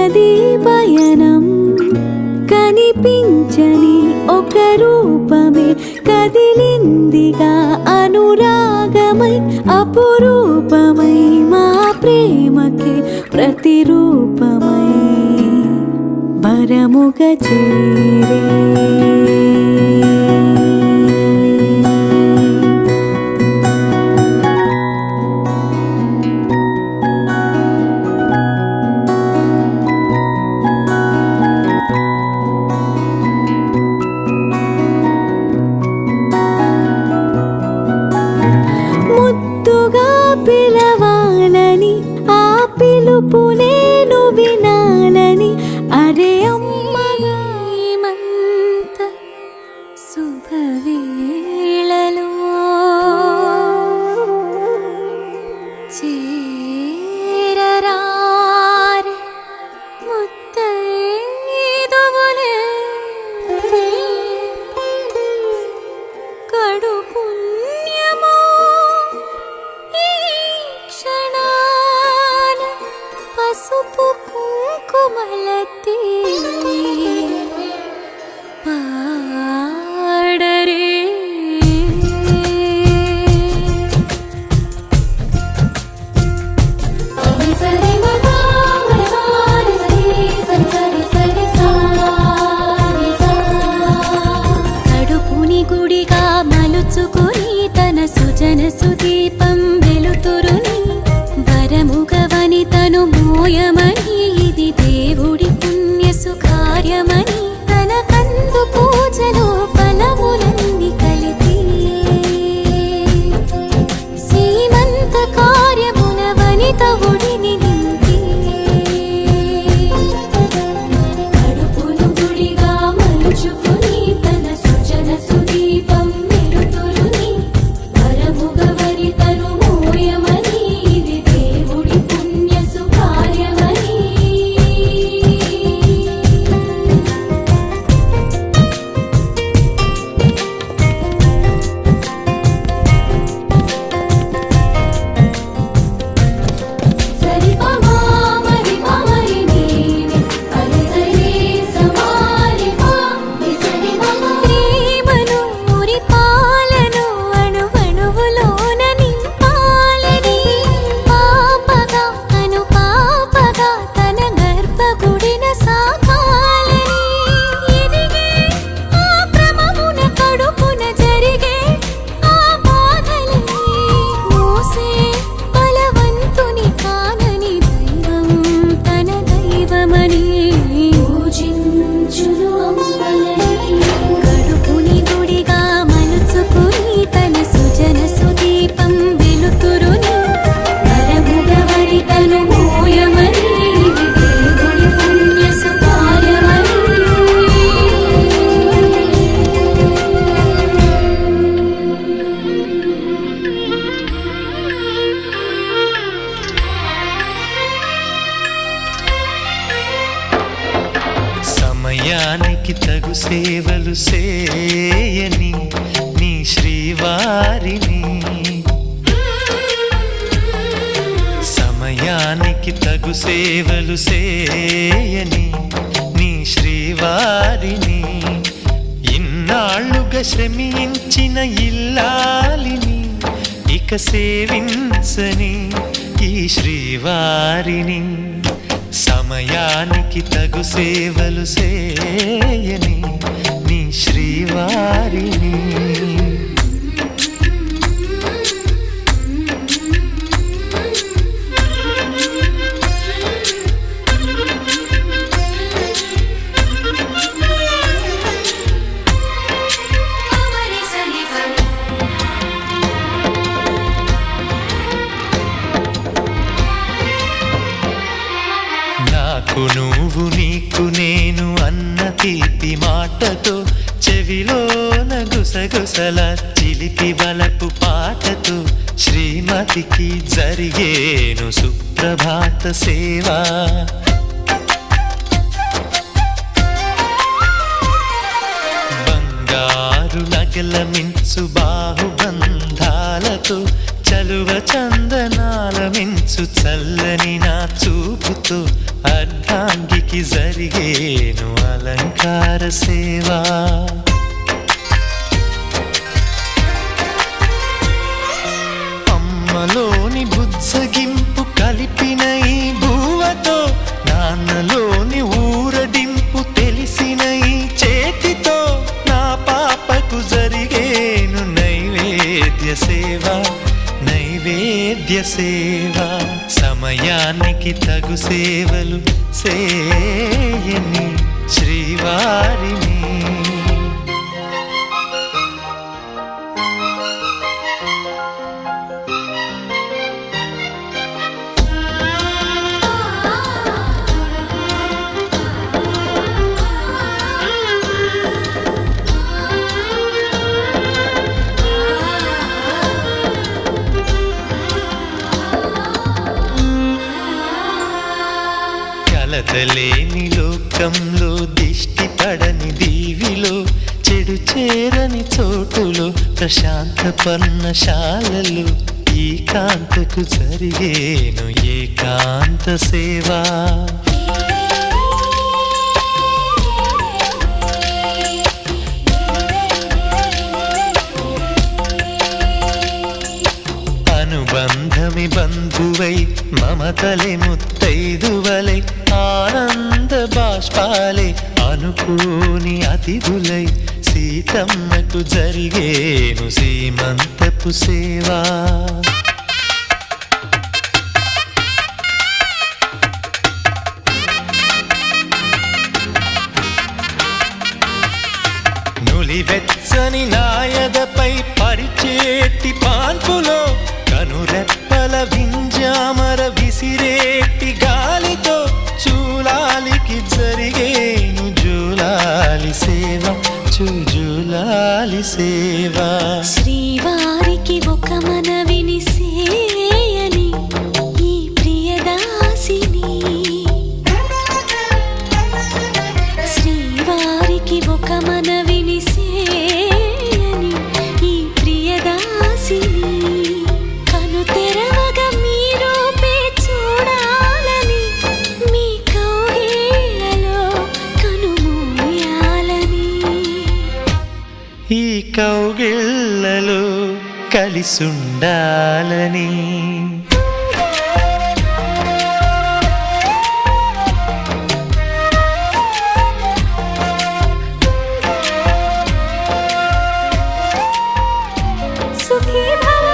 నదీ పయనం కనిపించని ఒక రూపమే కదిలిందిగా అనురాగమై అపురూపమై మా ప్రేమకి ప్రతిరూపమై వరముగ చేరే పిలవాలని ఆ పిలుపు నేను వినాలని అరే అమ్మమంత శుభవేళలో చేరరారే ముత్తైదువులే కడు పుణ్యమో పసుపు కుంకుమలతే పాడరే కడుపుని గుడిగా మలుచుకుని తన సుజన సుదీపం వెలుతురుని వరముగవని తను మోయమని ఇది దేవుడి పుణ్య సుకార్యమని తన కందు పూజలో ఫలములన్నీ కలిపి సీమంత కార్యమున వనిత ఒడిని నింపి కడుపును గుడిగా మలుచుకుని తన సుజన సుదీపం వెలుతురుని వరముగవని తను మోయమని ఇది దేవుడి పుణ్య సుకార్యమని ప్రేమను మురిపాలను అణువణువులోన నింపాలని పాపగా తను పాపగా తన గర్భగుడిన సాకాలని ఎదిగే ఆ క్రమమున కడుపున జరిగే ఆ బాధలని మోసే బలవంతుని కానని దైవం తన దైవమని పూజించును అమ్మలని కడుపుని గుడిగా మలుచుకుని తన సుజన సుదీపం వెలుతురుని వరముగవని తను మోయమని ఇది దేవుడి పుణ్య సుకార్యమని సమయానికి తగు సేవలు చేయని నీ శ్రీవారిని సమయానికి తగు సేవలు చేయని నీ శ్రీవారిని ఇన్నాళ్ళుగా శ్రమించిన ఇల్లాలిని ఇక సేవించని ఈ శ్రీవారిని సమయానికి తగు సేవలు చేయని నీ శ్రీవారిని నాకు నువ్వు నీకు నేను అన్న తీపి మాటతో చెవిలోన గుసగుసల చిలిపి వలపు పాటతో శ్రీమతికి జరిగేను సుప్రభాత సేవా బంగారు నగల మించు బాహుబంధాలతో చలువ చందనాల మించు చల్లని నా చూపుతో అర్ధాంగిక తల్లికి జరిగేను అలంకార సేవా. అమ్మలోని బుజ్జగింపు కలిపిన ఈ బువ్వతో, నాన్నలోని ఊరడింపు తెలిసిన ఈ చేతితో, నా పాపకు జరిగేను నైవేద్య సేవ, నైవేద్య సేవ. సమయానికి తగు సేవలు సేయని శ్రీవారిని. కలతలేని లోకంలో, దిష్టి పడని దీవిలో, చెడు చేరని చోటులో, ప్రశాంత పర్ణశాలలో ఈ కాంతకు జరిగేను ఏకాంత సేవా. అనుబంధమి బంధువై, మమతలే ముత్తైదువలై, ఆనంద బాష్పాలే అనుకోని అతిథులై, సీతమ్మకు జరిగేను సీమంతపు సేవా. నులివెచ్చని నాయదపై పరిచేటి పాన్పులో, కనురెప్పల వింజామర విసిరేటి గాలితో, చూలాలికి జరిగేను జూలాలి సేవ, జూలాలి సేవ. శ్రీవారికి ఒక మనవిని సేయని ఈ ప్రియదాసిని. శ్రీవారికి ఒక మనవిని సేయని ఈ ప్రియదాసిని. కను తెరవగా మీ రూపే చూడాలని, మీ కౌగిళ్ళలో కనుమూయాలని. ఈ కౌగిళ్ళలో కలిసుండాలని. సుఖీ భవ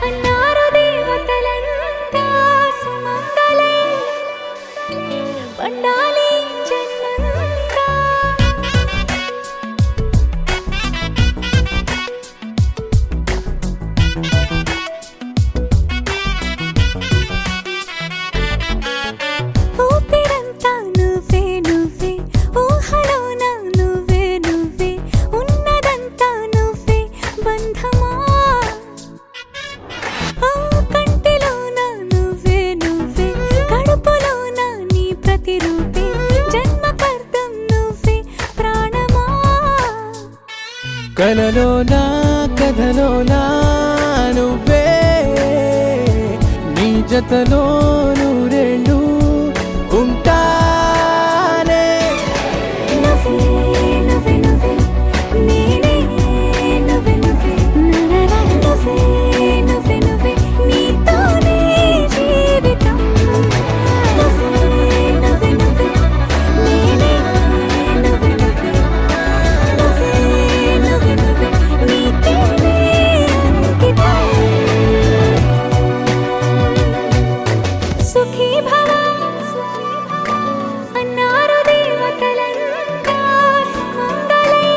అన్నారు దేవతలంతా, సుమంగళై పండాలి జన్మంతా. ఊపిరంతా నువ్వే నువ్వే, ఊహలోన నువ్వే నువ్వే, ఉన్నదంతా నువ్వే బంధమా. ఆ కంటిలోన నువ్వే నువ్వే, కడుపులోన నీ ప్రతిరూపే, జన్మకర్తం నువ్వే ప్రాణమా. కలలోనా కథలోనా నువ్వే, నీ జతలో నూరేళ్ళు ఉంటానే. నువ్వే నువ్వే నువ్వే, నేనే నువ్వే నువ్వే, నువ్వే నువ్వే నువ్వే, నీతోనే జీవితం. నువ్వే నువ్వే నువ్వే, నేనే నువ్వే నువ్వే, నువ్వే నువ్వే నువ్వే, నీతోనే అంకితం. సుఖీ భవ అన్నారు దేవతలంతా, సుమంగళై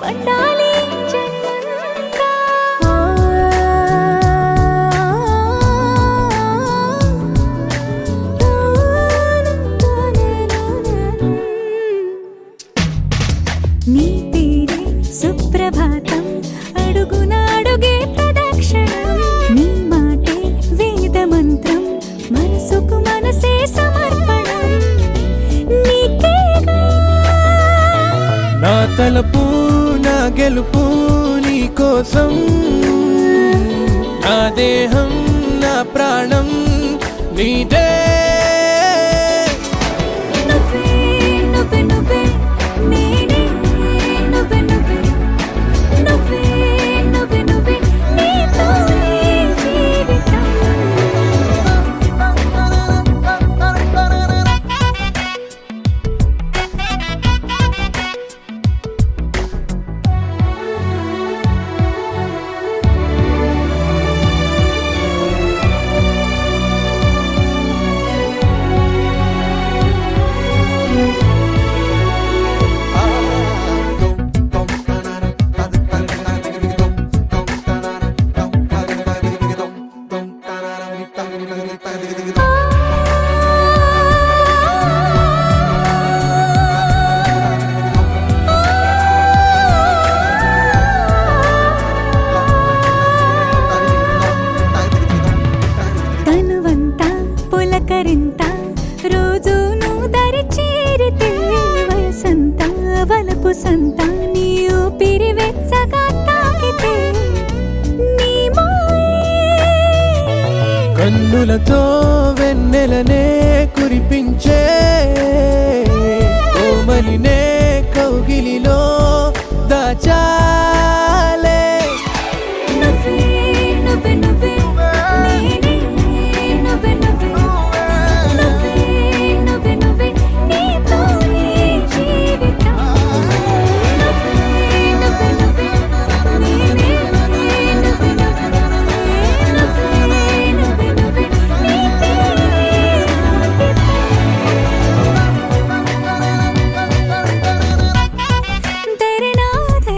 పండాలి జన్మంతా. నీ పేరే సుప్రభాతం, అడుగున అడుగే ప్రదక్షిణం. నీ మాటే వేద మంత్రం, మనసుకు మనసే సమర్పణం. నీకేగా నా తలపు నా గెలుపు నీ కోసం, నా దేహం నా ప్రాణం నీదే తనువంతా పులకరింత రోజు నువ్వు దరి చేరితే వయసంతా వలపు సంత నీ ఊపిరి వెచ్చగా తాకితే నీ మాయే కన్నులతో వెన్నెలనే కురిపించే కోమలినే కౌగిలిలో దాచాలే నువ్వే నువ్వే నువ్వే నేనే నువ్వే నువ్వే నువ్వే నువ్వే నువ్వే నీతోనే జీవితం నువ్వే నువ్వే నువ్వే నేనే నువ్వే నువ్వే నువ్వే నువ్వే నువ్వే నీకే తెరే నాదే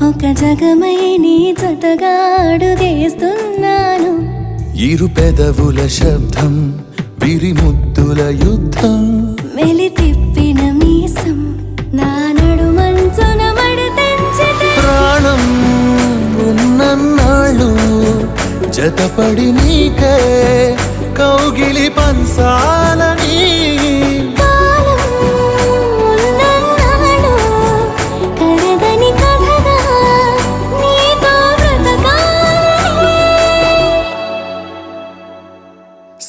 ఒక జగమై నీ జతగా అడుగేస్తున్నాను. ఇరు పెదవుల శబ్దం విరిముద్దుల యుద్ధం మెలి తిప్పిన మీసం నా నడుమంచున మడతెంచితే ప్రాణం ఉన్నన్నాళ్ళు జతపడి నీకే కౌగిలి పంచాలని కాలం ఉన్నన్నాడు కరగని కథగా నీతో బ్రతకాలని.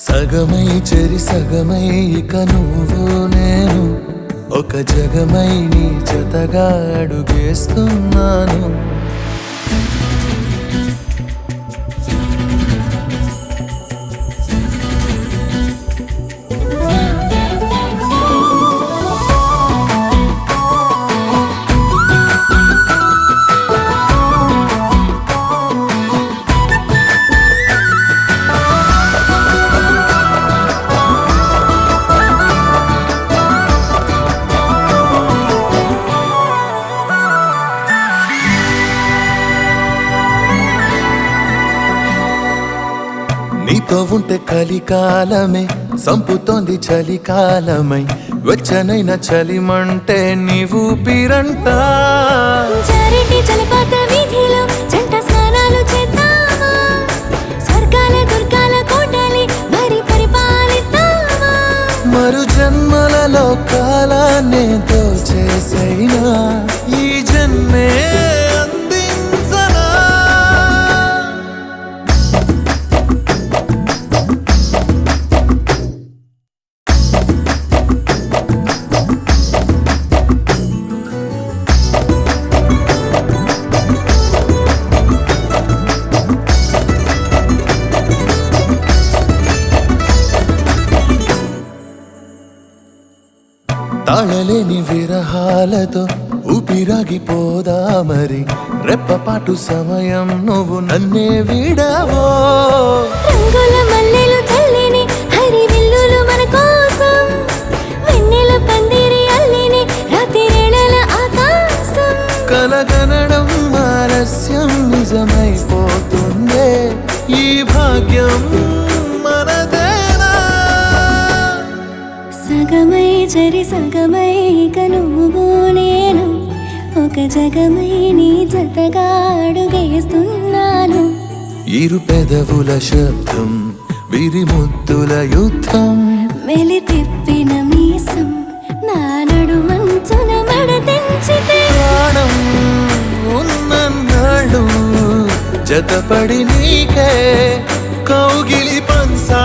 సగమై చెరి సగమై ఇక నువ్వు నేను ఒక జగమై నీ జతగా అడుగేస్తున్నాను. నీతో ఉంటే కలికాలమే సంపుతోంది చలికాలమై వెచ్చనైన చలిమంటే నీవు పిరంట. చారిటి జలపాత వీధిలో జంట స్నానాలు చేద్దామా, స్వర్గాల దుర్గాల కోటలి మరి పరిపాలిద్దామా. మరు జన్మలలో కాలాన్నే దోచేసైనా ఈ జన్మే అందించనా. తాళలేని విరహాలతో ఊపిరాగిపోదా మరి రెప్పపాటు సమయం నువ్వు నన్నే విడవో. రంగుల మల్లెలు చల్లిని హరి విల్లులు మన కోసం, వెన్నెల పందిరి అల్లిని రాత్రిరేళల ఆకాశం. కలగనడం ఆలస్యం నిజమైపోతుందే ఈ భాగ్యం మనదేనా. సగమై జరి సగమై ఇక నువ్వు నేను ఒక జగమై నీ జతగా అడుగేస్తున్నాను. ఇరు పెదవుల శబ్దం విరిముద్దుల యుద్ధం మెలి తిప్పిన మీసం నా నడుమంచున మడతెంచితే ప్రాణం ఉన్నన్నాళ్ళు జతపడి నీకే కౌగిలి పంచా